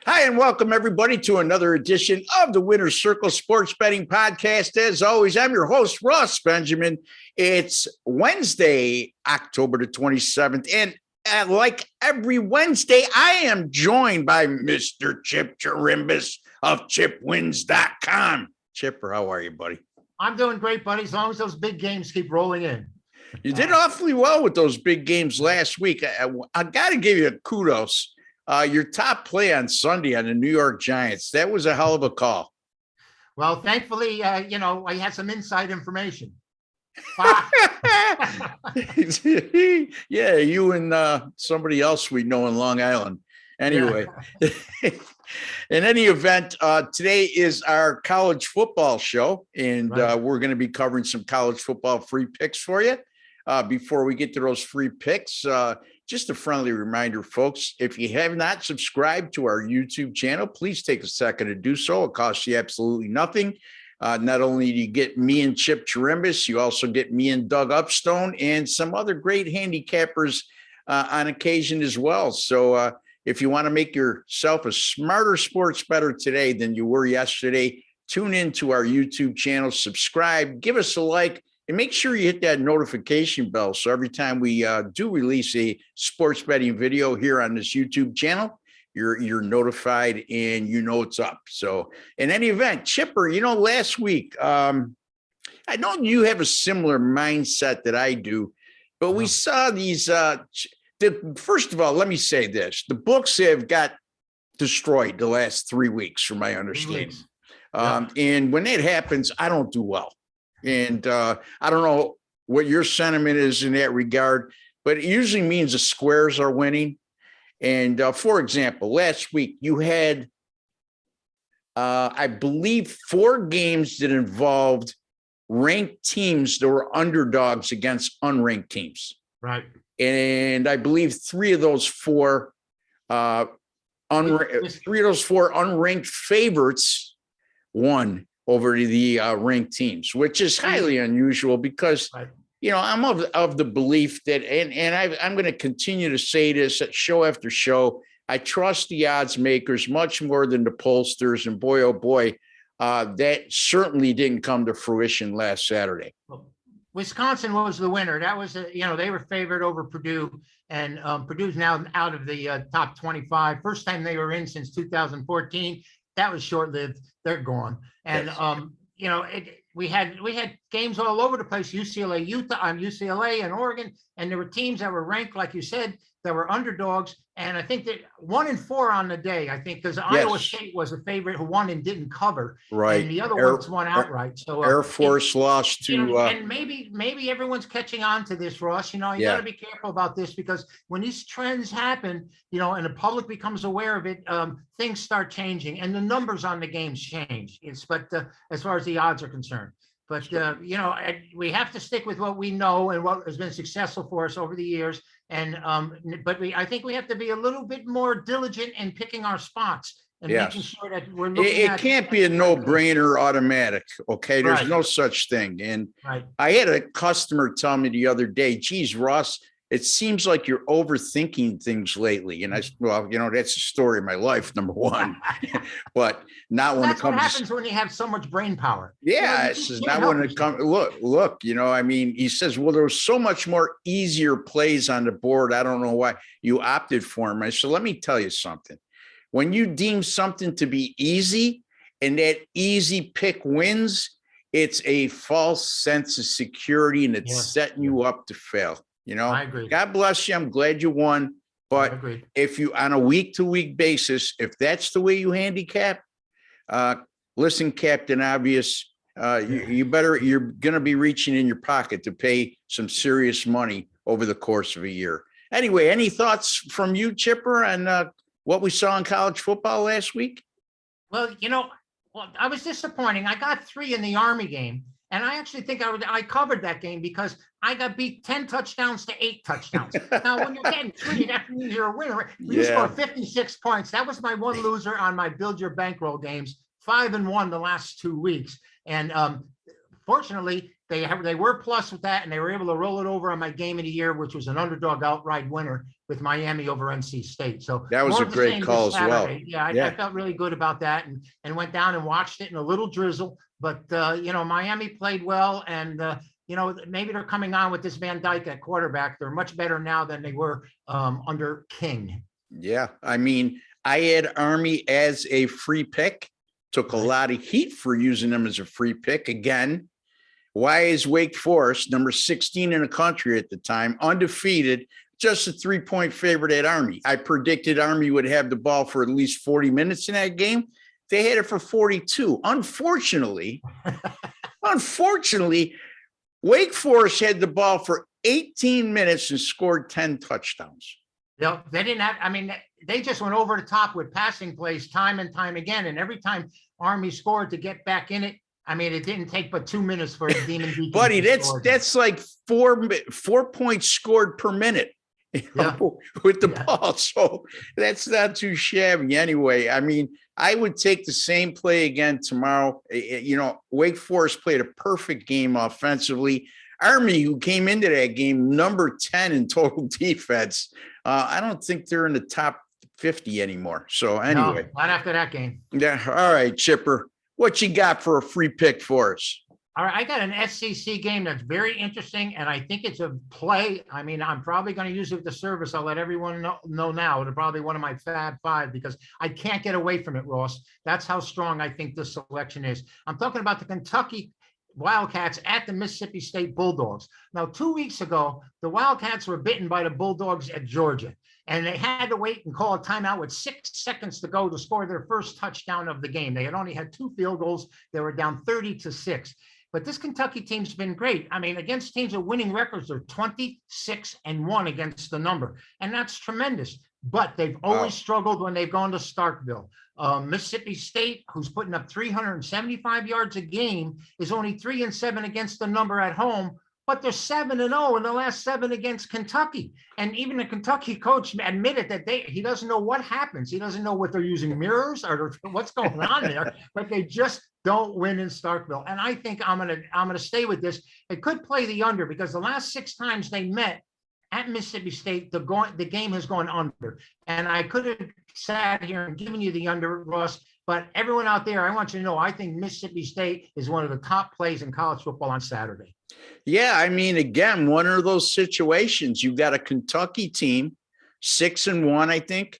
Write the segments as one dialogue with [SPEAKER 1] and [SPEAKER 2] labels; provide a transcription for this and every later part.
[SPEAKER 1] Hi, and welcome everybody to another edition of the Winner's Circle Sports Betting Podcast. As always, I'm your host, Ross Benjamin. It's Wednesday, October the 27th. And like every Wednesday, I am joined by Mr. Chip Chirimbes of chipwins.com. Chipper, how are you, buddy?
[SPEAKER 2] I'm doing great, buddy, as long as those big games keep rolling in.
[SPEAKER 1] You did awfully well with those big games last week. I got to give you kudos. Your top play on Sunday on the New York Giants, that was a hell of a call.
[SPEAKER 2] Well, thankfully, I had some inside information.
[SPEAKER 1] Yeah, you and somebody else we know in Long Island. Anyway, yeah. In any event, today is our college football show, and we're going to be covering some college football free picks for you. Before we get to those free picks, just a friendly reminder, folks, if you have not subscribed to our YouTube channel, please take a second to do so. It costs you absolutely nothing. Not only do you get me and Chip Chirimbes, you also get me and Doug Upstone and some other great handicappers on occasion as well. So if you want to make yourself a smarter sports bettor today than you were yesterday, tune in to our YouTube channel, subscribe, give us a like, and make sure you hit that notification bell. So every time we do release a sports betting video here on this YouTube channel, you're notified and you know it's up. So in any event, Chipper, last week, I know you have a similar mindset that I do, but we saw these. First of all, let me say this. The books have got destroyed the last 3 weeks, from my understanding. And when that happens, I don't do well. And I don't know what your sentiment is in that regard, but it usually means the squares are winning. And for example, last week you had, I believe, 4 games that involved ranked teams that were underdogs against unranked teams.
[SPEAKER 2] Right.
[SPEAKER 1] And I believe 3 of those 4 unranked favorites won over the ranked teams, which is highly unusual because, I'm of the belief that, and I'm going to continue to say this at show after show, I trust the odds makers much more than the pollsters, and boy, oh boy, that certainly didn't come to fruition last Saturday.
[SPEAKER 2] Wisconsin was the winner. That was, they were favored over Purdue, and Purdue's now out of the top 25. First time they were in since 2014. That was short-lived. They're gone. And, we had games all over the place, UCLA, UCLA and Oregon. And there were teams that were ranked, like you said, that were underdogs. And I think that 1 and 4 on the day, I think, because Iowa State was a favorite who won and didn't cover.
[SPEAKER 1] Right.
[SPEAKER 2] And the other ones won outright. So
[SPEAKER 1] Air Force lost to.
[SPEAKER 2] And maybe everyone's catching on to this, Ross. You got to be careful about this, because when these trends happen, and the public becomes aware of it, things start changing and the numbers on the games change. But as far as the odds are concerned. But, we have to stick with what we know and what has been successful for us over the years. And I think we have to be a little bit more diligent in picking our spots and making sure that we're looking at. It
[SPEAKER 1] can't be a no-brainer automatic. Okay. There's no such thing. And I had a customer tell me the other day, geez, Ross, it seems like you're overthinking things lately. And I said, well, that's the story of my life, number one. But not when it comes.
[SPEAKER 2] That's what happens when you have so much brain power.
[SPEAKER 1] Yeah, it's not when it comes. Look, he says, well, there was so much more easier plays on the board. I don't know why you opted for them. I said, let me tell you something. When you deem something to be easy and that easy pick wins, it's a false sense of security, and it's setting you up to fail.
[SPEAKER 2] I agree.
[SPEAKER 1] God bless you. I'm glad you won. But if you, on a week-to-week basis, if that's the way you handicap, listen, Captain Obvious, you're going to be reaching in your pocket to pay some serious money over the course of a year. Anyway, any thoughts from you, Chipper, on what we saw in college football last week?
[SPEAKER 2] Well, I was disappointing. I got 3 in the Army game. And I actually think I covered that game because I got beat 10 touchdowns to 8 touchdowns. Now, when you're getting 3, that means you're a winner. You scored 56 points. That was my one loser on my Build Your Bankroll games, 5-1 the last 2 weeks. And fortunately, they were plus with that, and they were able to roll it over on my game of the year, which was an underdog outright winner with Miami over NC State. So
[SPEAKER 1] that was
[SPEAKER 2] more
[SPEAKER 1] a
[SPEAKER 2] of the
[SPEAKER 1] great
[SPEAKER 2] same
[SPEAKER 1] call
[SPEAKER 2] this
[SPEAKER 1] as well.
[SPEAKER 2] Saturday. Yeah, I felt really good about that, and went down and watched it in a little drizzle. But you know, Miami played well, and you know, maybe they're coming on with this Van Dyke at quarterback. They're much better now than they were under King.
[SPEAKER 1] Yeah, I mean, I had Army as a free pick. Took a lot of heat for using them as a free pick. Again, why is Wake Forest, number 16 in the country at the time, undefeated, just a 3-point favorite at Army? I predicted Army would have the ball for at least 40 minutes in that game. They had it for 42. Unfortunately, Wake Forest had the ball for 18 minutes and scored 10 touchdowns.
[SPEAKER 2] Yeah, they didn't have, I mean, they just went over the top with passing plays time and time again. And every time Army scored to get back in it, I mean, it didn't take but 2 minutes for a Demon Deacon.
[SPEAKER 1] Buddy, that's like 4 points scored per minute, with the ball. So that's not too shabby anyway. I mean, I would take the same play again tomorrow. You know, Wake Forest played a perfect game offensively. Army, who came into that game number 10 in total defense, I don't think they're in the top 50 anymore. So anyway,
[SPEAKER 2] no, not after that game.
[SPEAKER 1] Yeah. All right, Chipper, what you got for a free pick for us?
[SPEAKER 2] All right, I got an SEC game that's very interesting, and I think it's a play. I mean, I'm probably going to use it with the service. I'll let everyone know now. It's probably one of my Fab Five because I can't get away from it, Ross. That's how strong I think this selection is. I'm talking about the Kentucky Wildcats at the Mississippi State Bulldogs. Now, 2 weeks ago, the Wildcats were bitten by the Bulldogs at Georgia, and they had to wait and call a timeout with 6 seconds to go to score their first touchdown of the game. They had only had 2 field goals. They were down 30-6. But this Kentucky team's been great. I mean, against teams with winning records, they're 26-1 against the number, and that's tremendous. But they've always struggled when they've gone to Starkville. Mississippi State, who's putting up 375 yards a game, is only 3-7 against the number at home, but they're 7-0 in the last 7 against Kentucky. And even the Kentucky coach admitted that he doesn't know what happens. He doesn't know what they're using mirrors or what's going on there, but they just don't win in Starkville. And I think I'm gonna stay with this. It could play the under because the last 6 times they met at Mississippi State, the game has gone under. And I could have sat here and given you the under, Ross, but everyone out there, I want you to know, I think Mississippi State is one of the top plays in college football on Saturday.
[SPEAKER 1] Yeah, I mean, again, one of those situations. You've got a Kentucky team, 6-1, I think,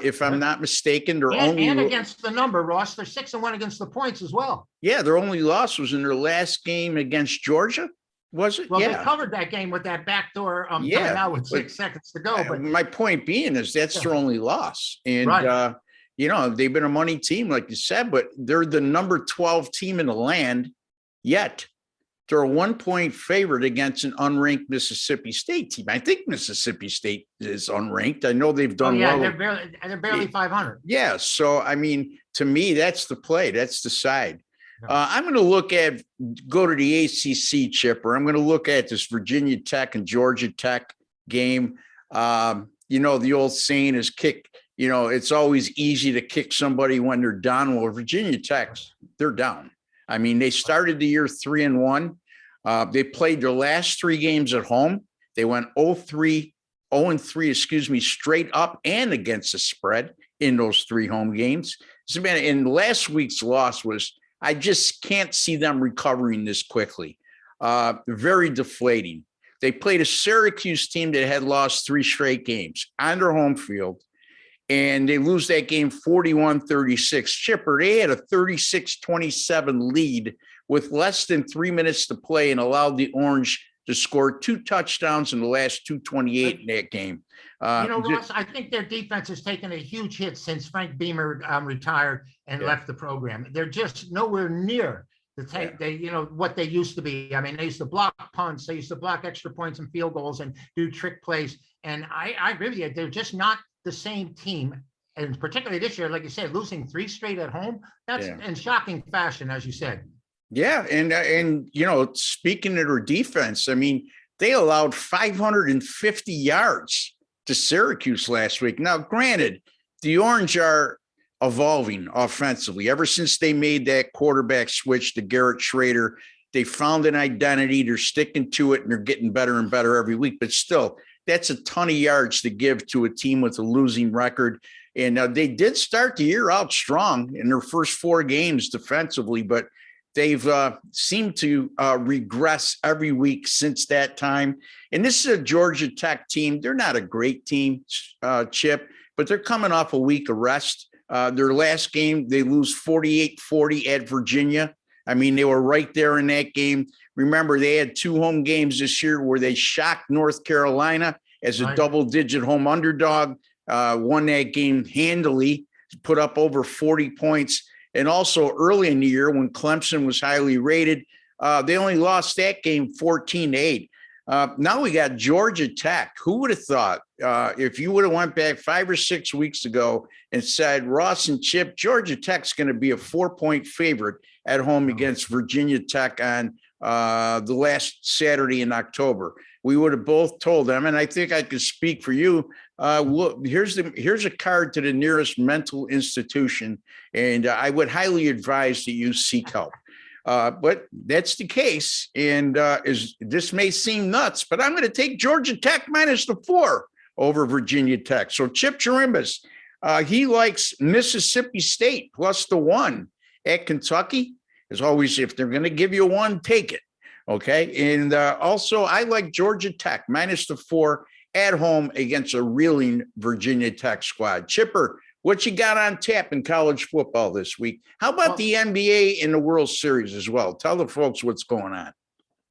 [SPEAKER 1] if I'm not mistaken. They're
[SPEAKER 2] and against the number, Ross. They're 6-1 against the points as well.
[SPEAKER 1] Yeah, their only loss was in their last game against Georgia. Was it?
[SPEAKER 2] Well, they covered that game with that backdoor timeout with 6 seconds to go. But
[SPEAKER 1] my point being is that's their only loss. And, you know, they've been a money team, like you said, but they're the number 12 team in the land, yet they're a 1-point favorite against an unranked Mississippi State team. I think Mississippi State is unranked. I know they've done well.
[SPEAKER 2] They're barely 500.
[SPEAKER 1] Yeah. So, I mean, to me, that's the play. That's the side. I'm going to go to the ACC, Chipper. I'm going to look at this Virginia Tech and Georgia Tech game. You know, the old saying is it's always easy to kick somebody when they're down. Well, Virginia Tech, they're down. I mean, they started the year 3-1. They played their last 3 games at home. They went 0-3, straight up and against the spread in those 3 home games. And last week's loss was, I just can't see them recovering this quickly. Very deflating. They played a Syracuse team that had lost 3 straight games on their home field, and they lose that game 41-36. Chipper, they had a 36-27 lead with less than 3 minutes to play and allowed the Orange to score 2 touchdowns in the last 2:28 in that game.
[SPEAKER 2] Ross, I think their defense has taken a huge hit since Frank Beamer retired and left the program. They're just nowhere near what they used to be. I mean, they used to block punts, they used to block extra points and field goals and do trick plays. And I agree with you. They're just not the same team. And particularly this year, like you said, losing 3 straight at home, that's in shocking fashion, as you said.
[SPEAKER 1] Yeah. And speaking of their defense, I mean, they allowed 550 yards to Syracuse last week. Now, granted, the Orange are evolving offensively ever since they made that quarterback switch to Garrett Schrader. They found an identity. They're sticking to it, and they're getting better and better every week. But still, that's a ton of yards to give to a team with a losing record. And they did start the year out strong in their first 4 games defensively, but they've seemed to regress every week since that time. And this is a Georgia Tech team. They're not a great team, Chip, but they're coming off a week of rest. Their last game, they lose 48-40 at Virginia. I mean, they were right there in that game. Remember, they had 2 home games this year where they shocked North Carolina as a double-digit home underdog, won that game handily, put up over 40 points. And also early in the year when Clemson was highly rated, they only lost that game 14-8. Now we got Georgia Tech. Who would have thought if you would have went back 5 or 6 weeks ago and said, Ross and Chip, Georgia Tech's going to be a 4-point favorite at home against Virginia Tech on the last Saturday in October? We would have both told them, and I think I could speak for you. Look, here's a card to the nearest mental institution, and I would highly advise that you seek help. But that's the case, and this may seem nuts, but I'm going to take Georgia Tech minus the 4 over Virginia Tech. So Chip Chirimbes, he likes Mississippi State plus the 1 at Kentucky. As always, if they're going to give you 1, take it. Okay. And also, I like Georgia Tech minus the 4 at home against a reeling Virginia Tech squad. Chipper, what you got on tap in college football this week? How about the NBA and the World Series as well? Tell the folks what's going on.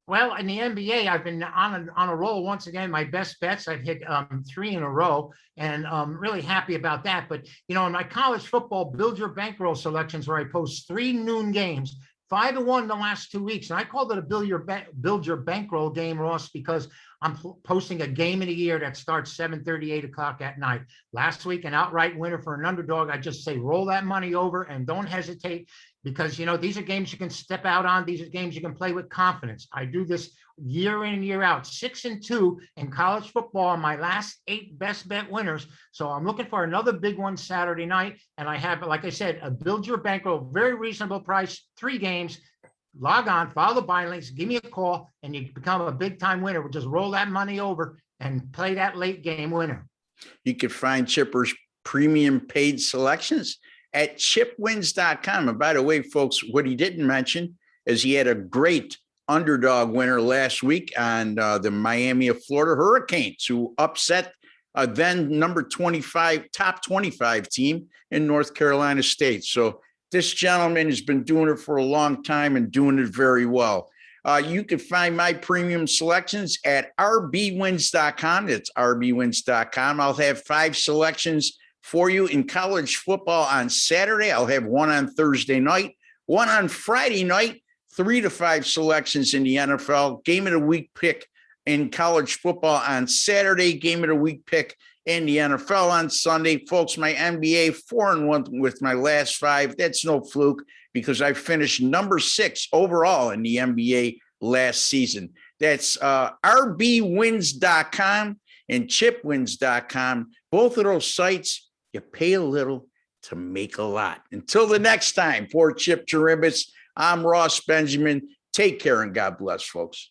[SPEAKER 2] Well, in the NBA, I've been on a roll once again. My best bets, I've hit 3 in a row, and I'm really happy about that. But, in my college football Build Your Bankroll selections where I post 3 noon games, 5-1 the last 2 weeks. And I called it a Build Your Bankroll game, Ross, because I'm posting a game of the year that starts 7:30, 8 o'clock at night. Last week, an outright winner for an underdog. I just say roll that money over and don't hesitate, because these are games you can step out on. These are games you can play with confidence. I do this year in and year out. 6-2 in college football, my last 8 best bet winners. So I'm looking for another big one Saturday night. And I have, like I said, a Build Your Bankroll, very reasonable price, 3 games. Log on, follow the buy links, give me a call, and you become a big time winner. We'll just roll that money over and play that late game winner.
[SPEAKER 1] You can find Chipper's premium paid selections at chipwins.com. And by the way, folks, what he didn't mention is he had a great underdog winner last week on the Miami of Florida Hurricanes, who upset then number 25, top 25 team in North Carolina State. So this gentleman has been doing it for a long time and doing it very well. You can find my premium selections at rbwins.com. That's rbwins.com. I'll have 5 selections for you in college football on Saturday. I'll have 1 on Thursday night, 1 on Friday night, 3 to 5 selections in the NFL, game of the week pick in college football on Saturday, game of the week pick in the NFL on Sunday. Folks, my NBA 4-1 with my last 5. That's no fluke, because I finished number 6 overall in the NBA last season. That's rbwins.com and chipwins.com. Both of those sites, you pay a little to make a lot. Until the next time, for Chip Chirimbes, I'm Ross Benjamin. Take care and God bless, folks.